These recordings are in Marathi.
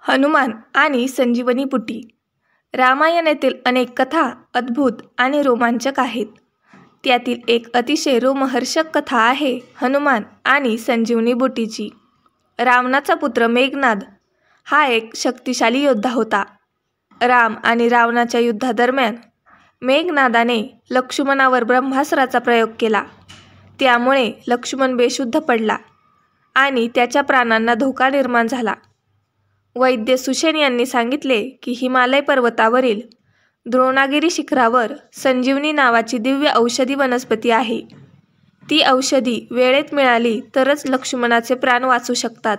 हनुमान आणि संजीवनी बुटी. रामायणातील अनेक कथा अद्भुत आणि रोमांचक आहेत. त्यातील एक अतिशय रोमहर्षक कथा आहे हनुमान आणि संजीवनी बुटीची. रावणाचा पुत्र मेघनाद हा एक शक्तिशाली योद्धा होता. राम आणि रावणाच्या युद्धादरम्यान मेघनादाने लक्ष्मणावर ब्रह्मास्त्राचा प्रयोग केला. त्यामुळे लक्ष्मण बेशुद्ध पडला आणि त्याच्या प्राणांना धोका निर्माण झाला. वैद्य सुषेण यांनी सांगितले की हिमालय पर्वतावरील द्रोणागिरी शिखरावर संजीवनी नावाची दिव्य औषधी वनस्पती आहे. ती औषधी वेळेत मिळाली तरच लक्ष्मणाचे प्राण वाचू शकतात.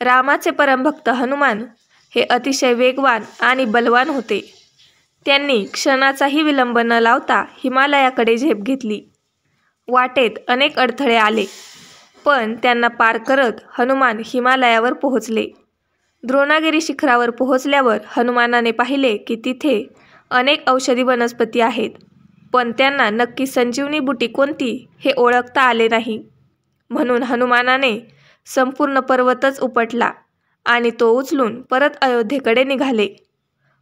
रामाचे परमभक्त हनुमान हे अतिशय वेगवान आणि बलवान होते. त्यांनी क्षणाचाही विलंब न लावता हिमालयाकडे झेप घेतली. वाटेत अनेक अडथळे आले, पण त्यांना पार करत हनुमान हिमालयावर पोहोचले. द्रोणागिरी शिखरावर पोहोचल्यावर हनुमानाने पाहिले की तिथे अनेक औषधी वनस्पती आहेत, पण त्यांना नक्की संजीवनी बुटी कोणती हे ओळखता आले नाही. म्हणून हनुमानाने संपूर्ण पर्वतच उपटला आणि तो उचलून परत अयोध्येकडे निघाले.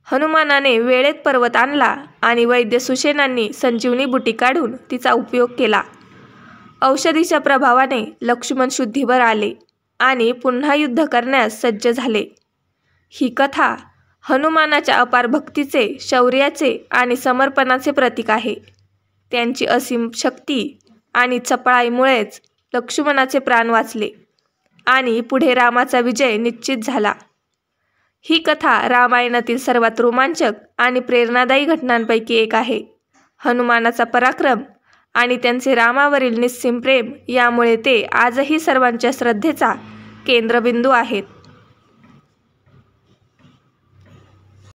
हनुमानाने वेळेत पर्वत आणला आणि वैद्य सुषेणांनी संजीवनी बुटी काढून तिचा उपयोग केला. औषधीच्या प्रभावाने लक्ष्मण शुद्धीवर आले आणि पुन्हा युद्ध करण्यास सज्ज झाले. ही कथा हनुमानाच्या अपार भक्तीचे, शौर्याचे आणि समर्पणाचे प्रतीक आहे. त्यांची असीम शक्ती आणि चपळाईमुळेच लक्ष्मणाचे प्राण वाचले आणि पुढे रामाचा विजय निश्चित झाला. ही कथा रामायणातील सर्वात रोमांचक आणि प्रेरणादायी घटनांपैकी एक आहे. हनुमानाचा पराक्रम आणि त्यांचे रामावरील निस्सीम प्रेम यामुळे ते आजही सर्वांच्या श्रद्धेचा केंद्रबिंदू आहेत.